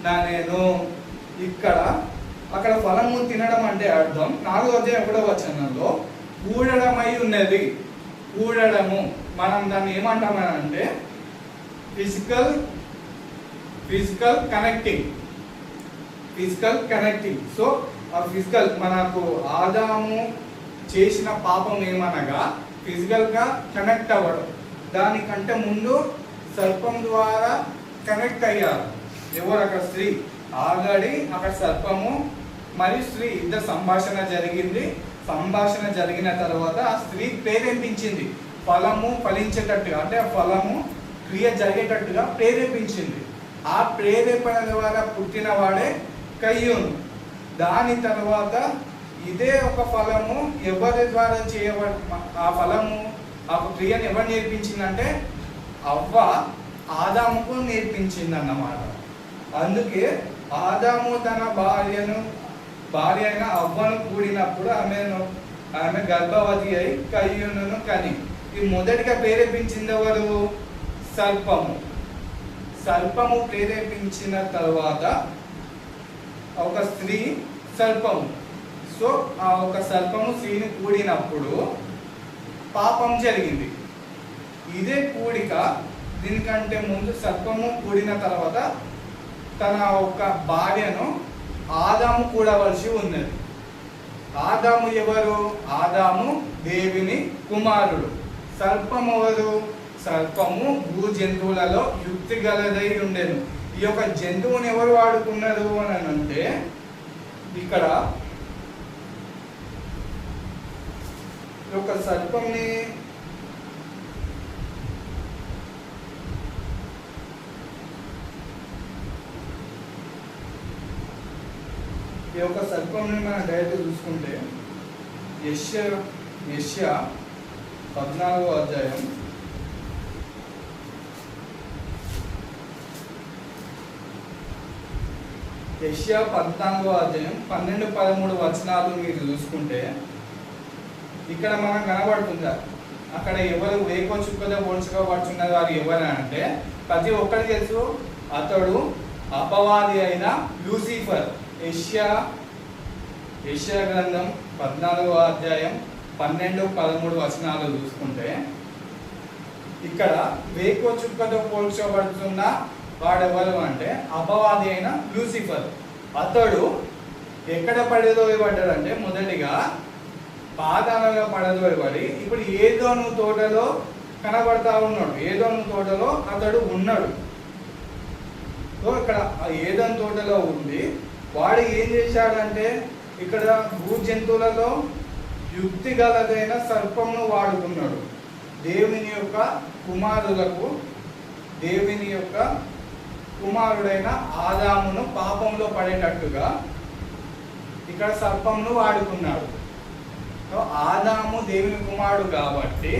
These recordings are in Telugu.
నేను ఇక్కడ అక్కడ ఫలము తినడం అంటే అర్థం 4వ అధ్యాయం 1వ వచనంలో కూడడమై ఉన్నది. కూడడము మనం దాన్ని ఏమంటామంటే ఫిజికల్ కనెక్టింగ్. సో ఆ ఫిజికల్ మనకు ఆదాము చేసిన పాపం ఏమనగా ఫిజికల్గా కనెక్ట్ అవ్వడం. దానికంటే ముందు సర్పం ద్వారా కనెక్ట్ అయ్యారు. ఎవరు? అక్కడ స్త్రీ. ఆల్రెడీ అక్కడ సర్పము మరియు స్త్రీ ఇద్దరు సంభాషణ జరిగింది. సంభాషణ జరిగిన తర్వాత ఆ స్త్రీ ప్రేరేపించింది ఫలము ఫలించేటట్టుగా, అంటే ఆ ఫలము క్రియ జరిగేటట్టుగా ప్రేరేపించింది. ఆ ప్రేరేపణ ద్వారా పుట్టిన వాడే కయ్యూను. దాని తర్వాత ఇదే ఒక ఫలము ఎవరి ద్వారా చేయబడ ఆ ఫలము ఆ క్రియను ఎవరు నేర్పించిందంటే అవ్వ ఆదాముకు నేర్పించింది అన్నమాట. అందుకే ఆదాము తన భార్య అయిన అవ్వను కూడినప్పుడు ఆమె గర్భవతి అయి కయ్యూనును కని. ఈ మొదటిగా ప్రేరేపించింది ఎవరు? సర్పము ప్రేరేపించిన తర్వాత ఒక స్త్రీ సర్పము. సో ఆ ఒక సర్పము స్త్రీని కూడినప్పుడు పాపం జరిగింది. ఇదే కూడిక దీనికంటే ముందు సర్పము కూడిన తర్వాత తన ఒక భార్యను ఆదాము కూడవలసి ఉన్నది. ఆదాము ఎవరు? ఆదాము దేవుని కుమారుడు. సర్పము ఎవరు? సర్పము భూ జంతువులలో యుక్తి గలదై ఉండేను. ఈ యొక్క జంతువుని ఎవరు వాడుకున్నారు అని అంటే ఇక్కడ ఒక సర్పంని ఈ యొక్క సర్పంని మనం డైరెక్ట్ చూసుకుంటే యెషయా 14వ అధ్యాయం యెషయా 14వ అధ్యాయం 12-13 వచనాలు మీరు చూసుకుంటే ఇక్కడ మనం కనబడుతుందా అక్కడ ఎవరు వేకో చుక్కగా పోల్చుకోబడుతున్న వారు ఎవరు అంటే ప్రతి ఒక్కరికి తెలుసు, అతడు అపవాది అయిన లూసిఫర్. యెషయా గ్రంథం 14వ అధ్యాయం 12-13 వచనాలు చూసుకుంటే ఇక్కడ వేకో చుక్కతో పోల్చబడుతున్న వాడెవరు అంటే అపవాది అయిన లూసిఫర్. అతడు ఎక్కడ పడదోయబడ్డాడంటే మొదటిగా పాతాళంలో పడదోయబడి ఇప్పుడు ఏదోను తోటలో కనబడతా ఉన్నాడు. ఏదోను తోటలో అతడు ఉన్నాడు. సో ఇక్కడ ఏదోను తోటలో ఉండి వాడు ఏం చేశాడంటే ఇక్కడ భూ జంతువులలో యుక్తి గలదైన సర్పంను వాడుకున్నాడు. దేవుని యొక్క కుమారుడైన ఆదామును పాపంలో పడేటట్టుగా ఇక్కడ సర్పంను వాడుకున్నాడు. ఆదాము దేవుని కుమారుడు కాబట్టి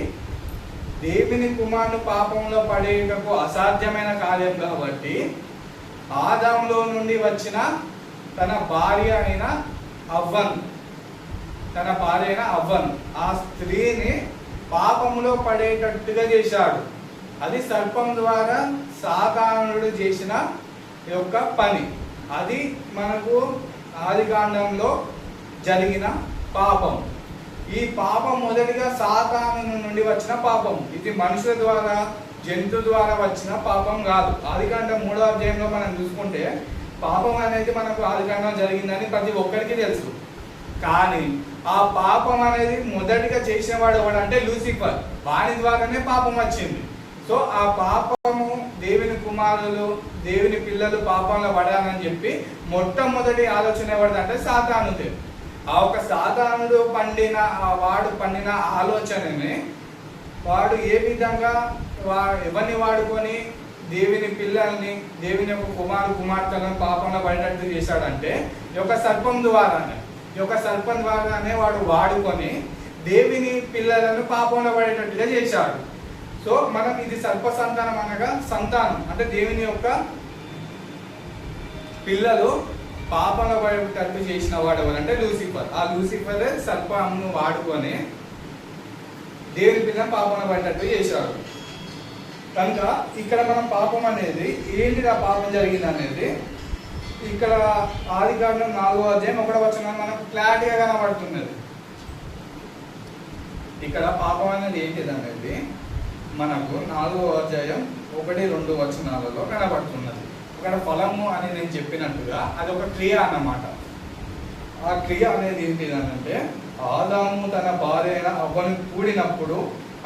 దేవుని కుమారుడు పాపంలో పడేటకు అసాధ్యమైన కార్యం కాబట్టి ఆదాములో నుండి వచ్చిన తన భార్య అయిన అవ్వను ఆ స్త్రీని పాపములో పడేటట్టుగా చేశాడు. అది సర్పం ద్వారా సాతానుడు చేసిన యొక్క పని. అది మనకు ఆదికాండంలో జరిగిన పాపం. ఈ పాపం మొదటిగా సాతాను నుండి వచ్చిన పాపం. ఇది మనుషుల ద్వారా జంతు ద్వారా వచ్చిన పాపం కాదు. ఆదికాండం 3వ అధ్యాయంలో మనం చూసుకుంటే పాపం అనేది మనకు ఆదికాండం జరిగిందని ప్రతి ఒక్కరికి తెలుసు. కానీ ఆ పాపం అనేది మొదటిగా చేసిన వాడు ఎవడంటే లూసిఫర్. వాని ద్వారానే పాపం వచ్చింది. సో ఆ పాపము దేవుని కుమారులు దేవుని పిల్లలు పాపంలో పడాలని చెప్పి మొట్టమొదటి ఆలోచన ఎవరిదంటే సాతానుదే. ఆ ఒక సాతానుడు వాడు పండిన ఆలోచనని వాడు ఏ విధంగా ఎవరిని వాడుకొని దేవుని పిల్లల్ని దేవుని యొక్క కుమార్తెలను పాపంలో పడేటట్టు చేశాడంటే ఈ యొక్క సర్పం ద్వారానే వాడు వాడుకొని దేవుని పిల్లలను పాపంలో పడేటట్టుగా చేశాడు. సో మనం ఇది సర్ప సంతానం అనగా సంతానం అంటే దేవుని యొక్క పిల్లలు పాపంలో పడేటట్టు చేసిన వాడు ఎవరంటే లూసిఫర్. ఆ లూసిఫరే సర్పంను వాడుకొని దేవుని పిల్లలను పాపంలో పడేటట్టు చేశాడు. కనుక ఇక్కడ మనం పాపం అనేది ఏంటిగా పాపం జరిగింది అనేది ఇక్కడ ఆదికాండం 4వ అధ్యాయం 1వ వచనం మనకు క్లారిటీగా కనబడుతున్నది. ఇక్కడ పాపం అనేది ఏంటిది అనేది మనకు 4వ అధ్యాయం 1-2 వచనాలలో కనబడుతున్నది. ఇక్కడ ఫలము అని నేను చెప్పినట్టుగా అది ఒక క్రియ అన్నమాట. ఆ క్రియ అనేది ఏంటిదనంటే ఆదాము తన భార్య అయిన అవ్వను కూడినప్పుడు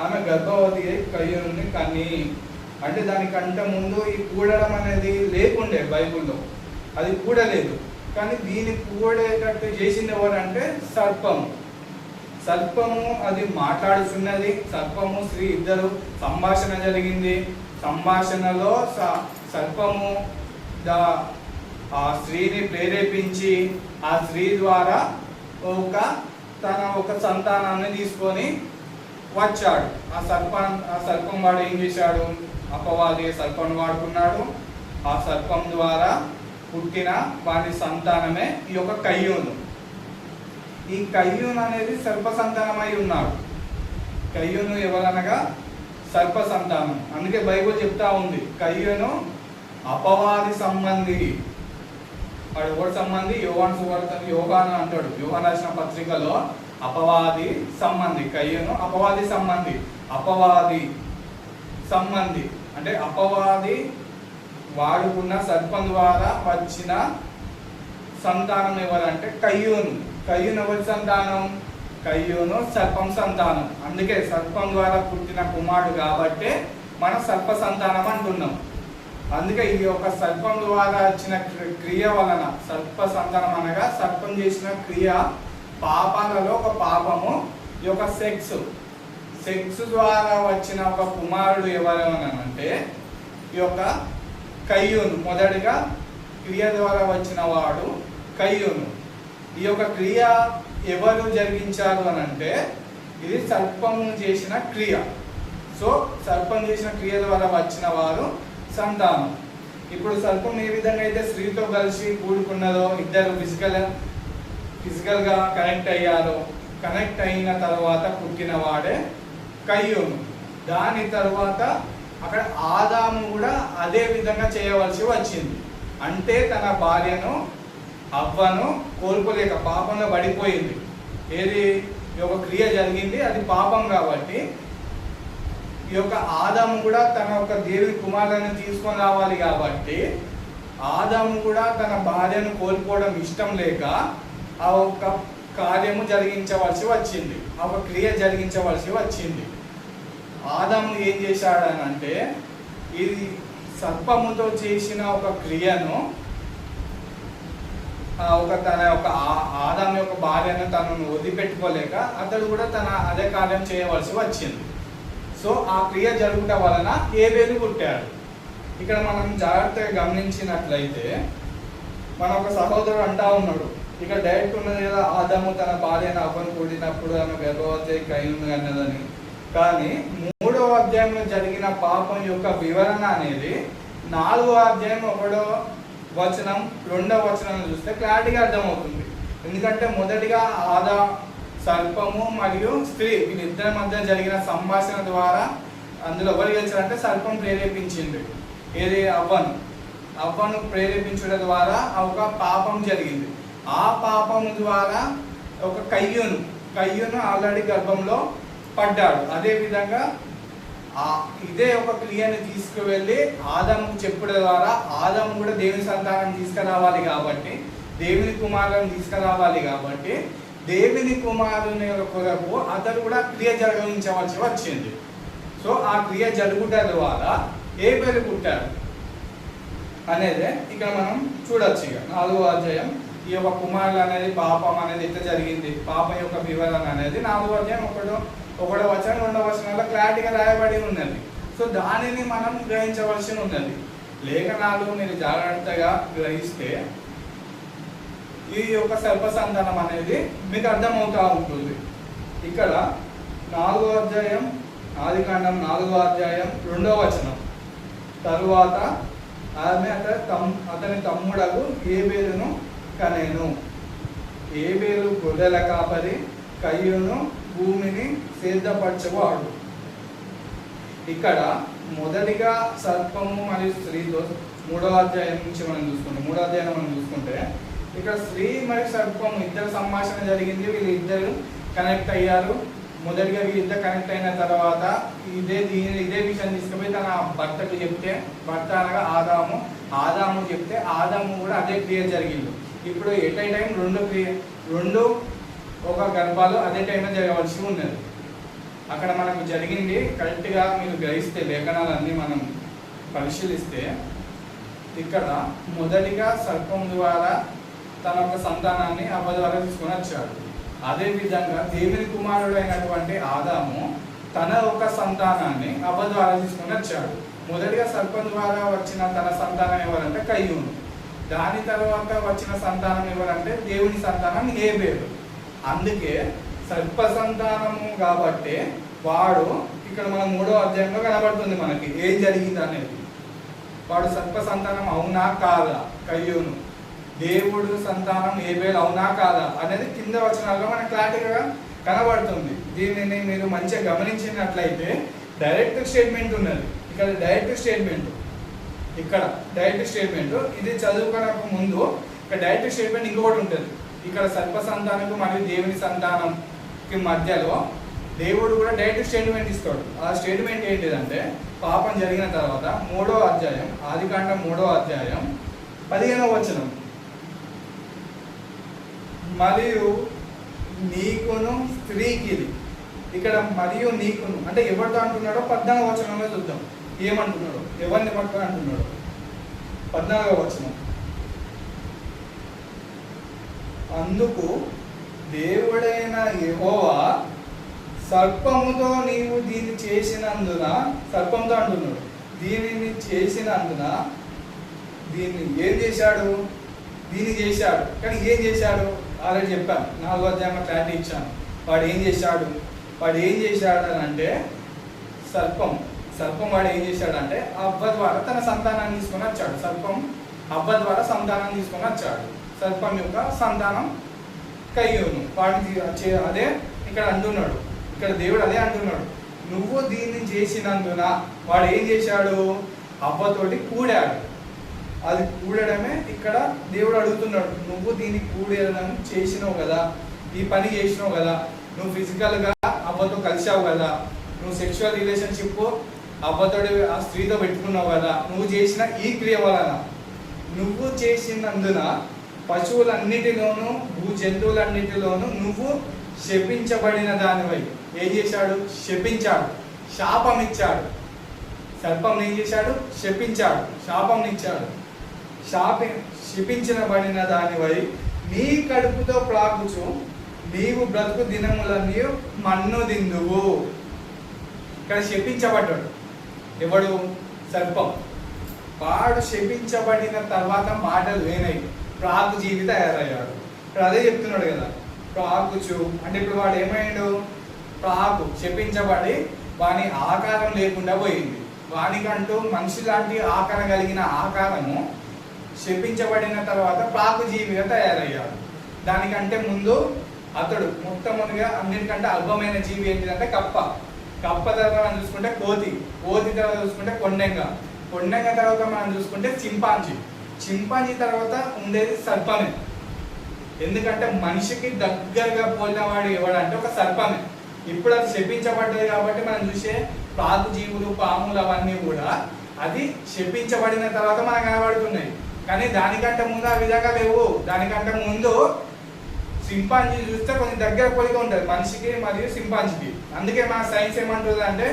ఆమె గర్భవతి అయి కయ్యూనుని కని. అంటే దానికంటే ముందు ఈ కూడడం అనేది లేకుండే బైబుల్లో, అది కూడలేదు. కానీ దీన్ని కూడేటట్టు చేసింది ఎవరంటే సర్పము. సర్పము అది మాట్లాడుతున్నది, సర్పము స్త్రీ ఇద్దరు సంభాషణ జరిగింది. సంభాషణలో సర్పము ఆ స్త్రీని ప్రేరేపించి ఆ స్త్రీ ద్వారా తన ఒక సంతానాన్ని తీసుకొని వచ్చాడు. ఆ సర్పం వాడు ఏం చేశాడు? అపవాది సర్పం వాడుకున్నాడు. ఆ సర్పం ద్వారా పుట్టిన వాడి సంతానమే ఈ యొక్క కయ్యూను. ఈ కయ్యూను అనేది సర్ప సంతానమై ఉన్నాడు. కయ్యూను ఎవరనగా సర్ప సంతానం. అందుకే బైబిల్ చెప్తా ఉంది కయ్యూను అపవాది సంబంధి. వాడు ఎవరి సంబంధి? యోహాను అంటాడు. యోహాను రాసిన పత్రికలో అపవాది సంబంధి. కయ్యూను అపవాది సంబంధి. అపవాది సంబంధి అంటే అపవాది వాడుకున్న సర్పం ద్వారా వచ్చిన సంతానం ఎవరంటే కయ్యూను. కయ్యూను ఎవరి సంతానం? కయ్యూను సర్పం సంతానం. అందుకే సర్పం ద్వారా పుట్టిన కుమారుడు కాబట్టి మనం సర్ప సంతానం అంటున్నాం. అందుకే ఈ యొక్క సర్పం ద్వారా వచ్చిన క్రియ వలన సర్ప సంతానం అనగా సర్పం చేసిన క్రియ పాపాలలో ఒక పాపము. ఈ యొక్క సెక్స్ ద్వారా వచ్చిన ఒక కుమారుడు ఎవరనంటే ఈ యొక్క కయ్యూను. మొదటిగా క్రియ ద్వారా వచ్చిన వాడు కయ్యూను. ఈ యొక్క క్రియ ఎవరు జరిగించారు అని అంటే ఇది సర్పము చేసిన క్రియ. సో సర్పం చేసిన క్రియ ద్వారా వచ్చిన వారు సంతానం. ఇప్పుడు సర్పం ఏ విధంగా అయితే స్త్రీతో కలిసి కూడుకున్నదో, ఇద్దరు ఫిజికల్గా కనెక్ట్ అయ్యారో, కనెక్ట్ అయిన తర్వాత పుట్టిన వాడే కయ్యూను. దాని తర్వాత అక్కడ ఆదాము కూడా అదే విధంగా చేయవలసి వచ్చింది. అంటే తన భార్యను అవ్వను కోల్పోలేక పాపంలో పడిపోయింది. ఏది ఒక క్రియ జరిగింది, అది పాపం కాబట్టి ఈ యొక్క ఆదాము కూడా తన యొక్క దేవుని కుమారులను తీసుకొని రావాలి కాబట్టి ఆదాము కూడా తన భార్యను కోల్పోవడం ఇష్టం లేక ఆ ఒక కార్యము జరిగించవలసి వచ్చింది, ఆ ఒక క్రియ జరిగించవలసి వచ్చింది. ఆదాము ఏం చేశాడనంటే ఇది సర్పముతో చేసిన ఒక క్రియను తన యొక్క ఆదాము యొక్క భార్యను తనను వదిలిపెట్టుకోలేక అతడు కూడా తన అదే కార్యం చేయవలసి వచ్చింది. సో ఆ క్రియ జరుగుట వలన హేబెలు పుట్టాడు. ఇక్కడ మనం జాగ్రత్తగా గమనించినట్లయితే మన ఒక సహోదరుడు అంటా ఉన్నాడు, ఇక్కడ డైరెక్ట్ ఉన్నది కదా ఆదాము తన భార్యను అవ్వను కూడినప్పుడు ఆమె గర్భవతి కయ్యూను అన్నదని. కానీ 3వ అధ్యాయంలో జరిగిన పాపం యొక్క వివరణ అనేది 4వ అధ్యాయం 1వ వచనం 2వ వచనం చూస్తే క్లారిటీగా అర్థమవుతుంది. ఎందుకంటే మొదటిగా సర్పము మరియు స్త్రీ వీళ్ళిద్దరి మధ్య జరిగిన సంభాషణ ద్వారా అందులో ఎవరు గెలిచారంటే సర్పం ప్రేరేపించింది. ఏది? అవ్వను ప్రేరేపించడం ద్వారా ఒక పాపం జరిగింది. ఆ పాపం ద్వారా ఒక కయ్యూను ఆల్రెడీ గర్భంలో పడ్డాడు. అదేవిధంగా ఇదే ఒక క్రియని తీసుకువెళ్ళి ఆదాముకు చెప్పుడ ద్వారా ఆదాము కూడా దేవుని సంతానం తీసుకురావాలి కాబట్టి, దేవుని కుమారులను తీసుకురావాలి కాబట్టి దేవుని కుమారుని కొరకు అతడు కూడా క్రియ జరిగించవలసి వచ్చింది. సో ఆ క్రియ జరుగుట ద్వారా హేబెలు పుట్టాడు అనేది ఇక్కడ మనం చూడొచ్చు. ఇక 4వ అధ్యాయం ఈ యొక్క కుమారులు అనేది పాపం అనేది ఎట్లా జరిగింది, పాపం యొక్క వివరణ అనేది 4వ అధ్యాయం 1వ వచనం 2వ వచనంలో క్లారిటీగా రాయబడి ఉన్నది. సో దానిని మనం గ్రహించవలసి ఉన్నది. లేఖనాలు మీరు జాగ్రత్తగా గ్రహిస్తే ఈ యొక్క సర్ప సంతానం అనేది మీకు అర్థమవుతూ ఉంటుంది. ఇక్కడ 4వ అధ్యాయం ఆదికాండం 4వ అధ్యాయం 2వ వచనం తరువాత ఆమె అతని తమ్ముడకు హేబెలును కనెను. హేబెలు గొర్రెల కాపరి, కయ్యూను భూమిని సిద్ధపరచువాడు. ఇక్కడ మొదటిగా సర్పము మరియు స్త్రీతో 3వ అధ్యాయం నుంచి మనం చూసుకుంటే 3వ అధ్యాయం మనం చూసుకుంటే ఇక్కడ స్త్రీ మరియు సర్పం ఇద్దరు సంభాషణ జరిగింది. వీళ్ళిద్దరు కనెక్ట్ అయ్యారు. మొదటిగా వీళ్ళిద్దరు కనెక్ట్ అయిన తర్వాత ఇదే విషయం తీసుకుపోయి తన భర్తకు చెప్తే, భర్త అనగా ఆదాము చెప్తే ఆదాము కూడా అదే క్రియ జరిగింది. ఇప్పుడు ఎట్ ఏ టైం రెండు ఒక గర్భాలు అదే టైంలో జరగవలసి ఉన్నది. అక్కడ మనకు జరిగింది కరెక్ట్గా మీరు గ్రహిస్తే లేఖనాలన్నీ మనం పరిశీలిస్తే ఇక్కడ మొదటిగా సర్పం ద్వారా తన యొక్క సంతానాన్ని అవ్వ ద్వారా తీసుకొని వచ్చాడు. అదేవిధంగా దేవుని కుమారుడు అయినటువంటి ఆదాము తన యొక్క సంతానాన్ని అవ్వ ద్వారా తీసుకొని వచ్చాడు. మొదటిగా సర్పం ద్వారా వచ్చిన తన సంతానం ఎవరంటే కయ్యూను. దాని తర్వాత వచ్చిన సంతానం ఎవరంటే దేవుని సంతానం హేబేలు. అందుకే సర్ప సంతానము కాబట్టి వాడు ఇక్కడ మన 3వ అధ్యాయంలో కనబడుతుంది మనకి ఏం జరిగింది అనేది. వాడు సర్ప సంతానం అవునా కాదా, కయ్యూను దేవుడు సంతానం హేబేలు అవునా కాదా అనేది కింద వచనాల్లో మనకు క్లారిటీగా కనబడుతుంది. దీనిని మీరు మంచిగా గమనించినట్లయితే డైరెక్ట్ స్టేట్మెంట్ ఉన్నది. ఇక్కడ డైరెక్ట్ స్టేట్మెంట్ ఇది చదువుకోవడానికి ముందు ఇక్కడ డైరెక్ట్ స్టేట్మెంట్ ఇంకొకటి ఉంటుంది. ఇక్కడ సర్ప సంతానకు మరియు దేవుని సంతానంకి మధ్యలో దేవుడు కూడా డైరెక్ట్ స్టేట్మెంట్ ఇస్తాడు. ఆ స్టేట్మెంట్ ఏంటిదంటే పాపం జరిగిన తర్వాత 3వ అధ్యాయం ఆదికాండం 3వ అధ్యాయం 15వ వచనం, మరియు నీకును స్త్రీకి. ఇక్కడ మరియు నీకును అంటే ఎవరితో అంటున్నాడో 14వ వచనంలో చూద్దాం ఏమంటున్నాడు, ఎవరిని పట్టుకొని అంటున్నాడు. 14వ వచనం, అందుకు దేవుడైన యెహోవా సర్పముతో నీవు దీన్ని చేసినందున, సర్పంతో అంటున్నాడు, దీనిని చేసినందున దీన్ని ఏం చేశాడు, దీన్ని చేశాడు. కానీ ఏం చేశాడు ఆల్రెడీ చెప్పాను, 4వ అధ్యాయంలో క్లారిటీ ఇచ్చాను. వాడు ఏం చేశాడు అని అంటే సర్పం వాడు ఏం చేశాడంటే అవ్వ ద్వారా తన సంతానాన్ని తీసుకొని వచ్చాడు. సర్పం అవ్వ ద్వారా సంతానాన్ని తీసుకొని వచ్చాడు. సర్పం యొక్క సంతానం కయ్యూను. వాడిని అదే ఇక్కడ అంటున్నాడు, ఇక్కడ దేవుడు అదే అంటున్నాడు, నువ్వు దీన్ని చేసినందున. వాడు ఏం చేశాడు, అవ్వతోటి కూడాడు. అది కూడడమే ఇక్కడ దేవుడు అడుగుతున్నాడు, నువ్వు దీన్ని కూడడం చేసినావు కదా, ఈ పని చేసినావు కదా, నువ్వు ఫిజికల్గా అవ్వతో కలిసావు కదా, నువ్వు సెక్షువల్ రిలేషన్షిప్ అవ్వతోటి ఆ స్త్రీతో పెట్టుకున్నావు కదా, నువ్వు చేసిన ఈ క్రియ వలన, నువ్వు చేసినందున పశువులన్నిటిలోనూ భూ జంతువులన్నిటిలోనూ నువ్వు శపించబడిన దానివై. ఏం చేశాడు, శపించాడు, శాపం ఇచ్చాడు. సర్పం ఏం చేశాడు, శపించాడు, శాపం ఇచ్చాడు. శపించబడిన దానివై నీ కడుపుతో ప్రాకుచు నీవు బ్రతుకు దినములన్నీ మన్ను దిందువు. ఇక్కడ శపించబడ్డాడు ఎవడు, సర్పం. వాడు శపించబడిన తర్వాత మాటలు వేనై ప్రాకు జీవి తయారయ్యాడు. ఇప్పుడు అదే చెప్తున్నాడు కదా, ప్రాకుచు అంటే ఇప్పుడు వాడు ఏమైండు, ప్రాకు శపించబడి వాని ఆకారం లేకుండా పోయింది. వానికంటూ మనిషి లాంటి ఆకారం కలిగిన ఆకారము శపించబడిన తర్వాత ప్రాకు జీవిగా తయారయ్యాడు. దానికంటే ముందు అతడు మొట్టమొదటిగా అన్నిటికంటే అల్పమైన జీవి ఏంటిదంటే కప్ప తర్వాత మనం చూసుకుంటే కోతి తర్వాత చూసుకుంటే కొండెంగ తర్వాత మనం చూసుకుంటే చింపాంజీ తర్వాత ఉండేది సర్పమే. ఎందుకంటే మనిషికి దగ్గరగా పోలిన వాడు ఎవడంటే ఒక సర్పమే. ఇప్పుడు అది శపించబడ్డది కాబట్టి మనం చూసే ప్రాకు జీవులు పాములు అవన్నీ కూడా అది శపించబడిన తర్వాత మనకు కనబడుతున్నాయి. కానీ దానికంటే ముందు ఆ విధంగా లేవు. దానికంటే ముందు సింపాంజీ చూస్తే కొంచెం దగ్గర పోలిక ఉంటుంది మనిషికి మరియు సింపాంజీకి. అందుకే మన సైన్స్ ఏమంటుంది అంటే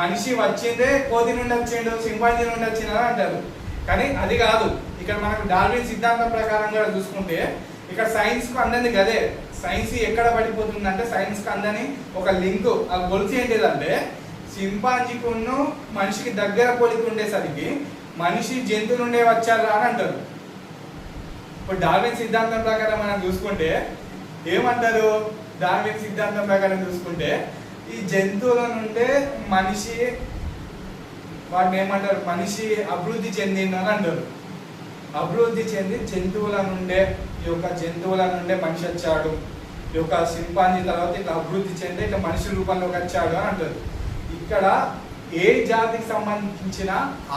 మనిషి వచ్చిందే కోతి నుండి వచ్చిండు, సింపాంజీ నుండి వచ్చిందని అంటారు. కానీ అది కాదు. ఇక్కడ మనకు డార్విన్ సిద్ధాంతం ప్రకారం కూడా చూసుకుంటే ఇక్కడ సైన్స్కు అందని గదే. సైన్స్ ఎక్కడ పడిపోతుందంటే సైన్స్కి అందని ఒక లింక్, ఆ గొలుసు ఏంటిదంటే సింపాంజీకును మనిషికి దగ్గర పోలిక ఉండేసరికి మనిషి జంతువు నుండే వచ్చారా అని అంటారు. ఇప్పుడు డార్విన్ సిద్ధాంతం ప్రకారం మనం చూసుకుంటే ఏమంటారు, డార్విన్ సిద్ధాంతం ప్రకారం చూసుకుంటే ఈ జంతువుల నుండే మనిషి వాటిని ఏమంటారు, మనిషి అభివృద్ధి చెందిందని అంటారు. అభివృద్ధి చెంది జంతువుల నుండే మనిషి వచ్చాడు. ఈ యొక్క సింపాంజీ తర్వాత ఇట్లా అభివృద్ధి చెంది ఇట్లా మనిషి రూపంలోకి వచ్చాడు అని అంటారు. ఇక్కడ ఏ జాతికి సంబంధించిన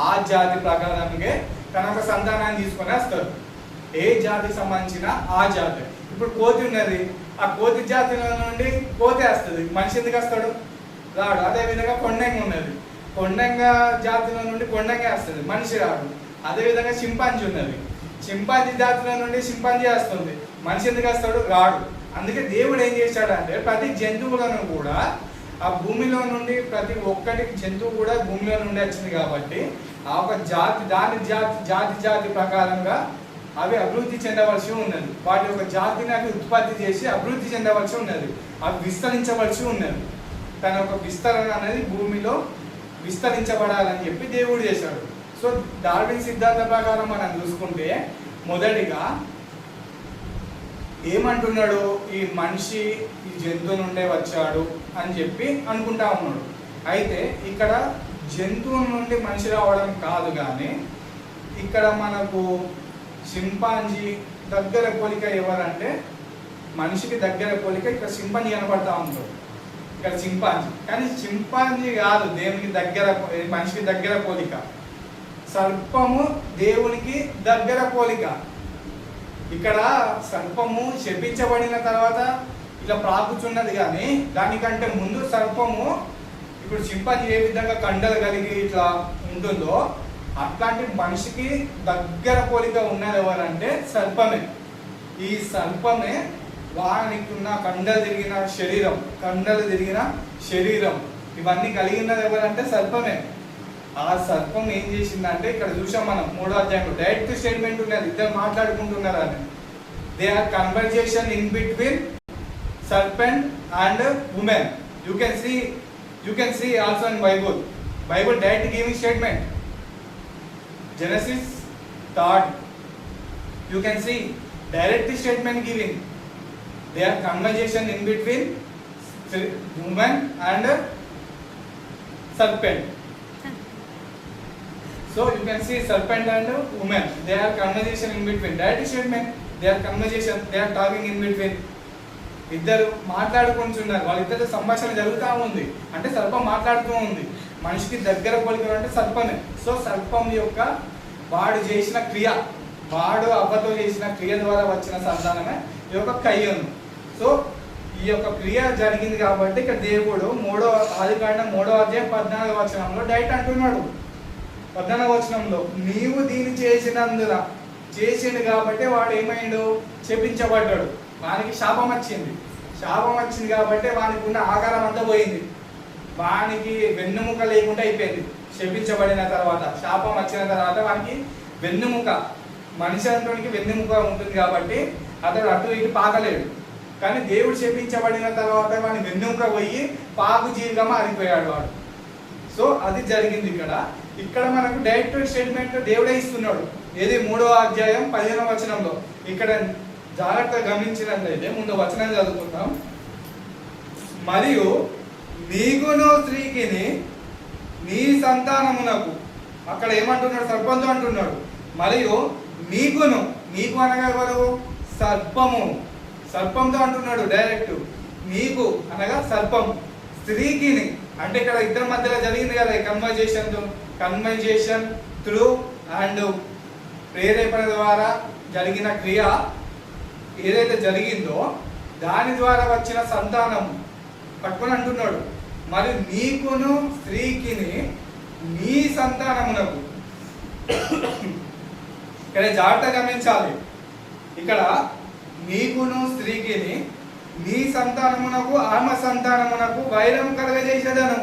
ఆ జాతి ప్రకారంగా తన ఒక సంతానాన్ని తీసుకొని వస్తాడు. ఏ జాతికి సంబంధించిన ఆ జాతి. ఇప్పుడు కోతి ఉన్నది, ఆ కోతి జాతి నుండి కోతి వస్తుంది, మనిషి ఎందుకు వస్తాడు? రాడు. అదేవిధంగా కొండంగ ఉన్నది, కొండంగ జాతిలో నుండి కొండంగా వస్తుంది, మనిషి రాడు. అదేవిధంగా చింపాంజీ ఉన్నది, చింపాంజీ జాతిలో నుండి చింపాంజీ వస్తుంది, మనిషి ఎందుకు వస్తాడు? రాడు. అందుకే దేవుడు ఏం చేశాడంటే ప్రతి జంతువులను కూడా ఆ భూమిలో నుండి ప్రతి ఒక్కటి జంతువు కూడా భూమిలో నుండి వచ్చింది కాబట్టి ఆ ఒక జాతి దాని జాతి ప్రకారంగా అవి అభివృద్ధి చెందవలసి ఉన్నది. వాటి యొక్క జాతిని అవి ఉత్పత్తి చేసి అభివృద్ధి చెందవలసి ఉన్నది, అవి విస్తరించవలసి ఉన్నది. తన యొక్క విస్తరణ అనేది భూమిలో విస్తరించబడాలని చెప్పి దేవుడు చేశాడు. సో డార్విన్ సిద్ధాంత ప్రకారం మనం చూసుకుంటే మొదటిగా ఏమంటున్నాడు? ఈ మనిషి ఈ జంతువు నుండే వచ్చాడు అని చెప్పి అనుకుంటా ఉన్నాడు. అయితే ఇక్కడ జంతువు నుండి మనిషి రావడం కాదు, కానీ ఇక్కడ మనకు చింపాంజీ దగ్గర పోలిక ఎవరంటే మనిషికి దగ్గర పోలిక ఇక్కడ చింపాంజీ కనపడతా ఉంటాడు. ఇక్కడ చింపాంజీ, కానీ చింపాంజీ కాదు దేవునికి దగ్గర, మనిషికి దగ్గర పోలిక. సర్పము దేవునికి దగ్గర పోలిక. ఇక్కడ సర్పము శపించబడిన తర్వాత ఇట్లా ప్రాకుచున్నది, కానీ దానికంటే ముందు సర్పము ఇప్పుడు చింపాంజీ ఏ విధంగా కండలు కలిగి ఇట్లా ఉంటుందో అట్లాంటి మనిషికి దగ్గర పోలిక ఉన్నది ఎవరంటే సర్పమే. ఈ సర్పమే వానికి ఉన్న కండలు తిరిగిన శరీరం ఇవన్నీ కలిగినది ఎవరంటే సర్పమే. ఆ సర్పం ఏం చేసిందంటే ఇక్కడ చూసాం మనం 3వ అధ్యాయంలో డైరెక్ట్ స్టేట్మెంట్ ఉన్నది, ఇద్దరు మాట్లాడుకుంటున్నారు అని. They are conversation in between serpent and women. You can see also in Bible direct giving statement. Genesis 3rd, you can see direct statement giving. They are conversation in between woman and serpent. So you can see serpent and woman. They are conversation in between. Direct statement. They are conversation. They are talking in between. ఇద్దరు మాట్లాడుకుంటున్నారు, వాళ్ళిద్దరు సంభాషణ జరుగుతూ ఉంది అంటే సర్పం మాట్లాడుతూ ఉంది. మనిషికి దగ్గర పోలిక అంటే సర్పమే. సో సర్పం యొక్క వాడు చేసిన క్రియ, వాడు అవ్వతో చేసిన క్రియ ద్వారా వచ్చిన సంతానమే ఈ యొక్క కయ్యను. సో ఈ యొక్క క్రియ జరిగింది కాబట్టి ఇక్కడ దేవుడు ఆదికాండం 3వ అధ్యాయం 14వ వచనంలో డైరెక్ట్ అంటున్నాడు. 14వ వచనంలో నీవు దీన్ని చేసిండు కాబట్టి వాడు ఏమైండు? శపించబడ్డాడు. వానికి శాపం వచ్చింది కాబట్టి వానికి ఉన్న ఆకారం అంతా పోయింది, వానికి వెన్నుముక లేకుండా అయిపోయింది. శపించబడిన తర్వాత, శాపం వచ్చిన తర్వాత వానికి వెన్నుముక, మనిషి అంటానికి వెన్నుముక ఉంటుంది కాబట్టి అతడు అటు ఇటు పాకలేడు. కానీ దేవుడు శపించబడిన తర్వాత వాని వెన్నుముక పోయి పాకు జీవిగా మారిపోయాడు వాడు. సో అది జరిగింది ఇక్కడ మనకు డైరెక్ట్ స్టేట్మెంట్ దేవుడే ఇస్తున్నాడు. ఏది 3వ అధ్యాయం 15వ వచనంలో. ఇక్కడ జాగ్రత్తగా గమనించినట్లయితే ముందు వచనం చదువుకుందాం. మరియు నీకును స్త్రీకిని నీ సంతానమునకు, అక్కడ ఏమంటున్నాడు? సర్పంతో అంటున్నాడు. మరియు నీకు అనగా ఎవరు? సర్పంతో అంటున్నాడు డైరెక్ట్. నీకు అనగా సర్పం, స్త్రీకిని అంటే ఇక్కడ ఇద్దరి మధ్యలో జరిగింది కదా కన్వర్జేషన్ త్రూ అండ్ ప్రేరేపణ ద్వారా జరిగిన క్రియ ఏదైతే జరిగిందో దాని ద్వారా వచ్చిన సంతానం పట్టుకొని అంటున్నాడు. మరి నీకును స్త్రీకిని నీ సంతానమునకు. ఇక్కడ జాగ్రత్త గమనించాలి. ఇక్కడ నీకును స్త్రీకిని నీ సంతానమునకు ఆమె సంతానమునకు వైరం కలగజేసేదను.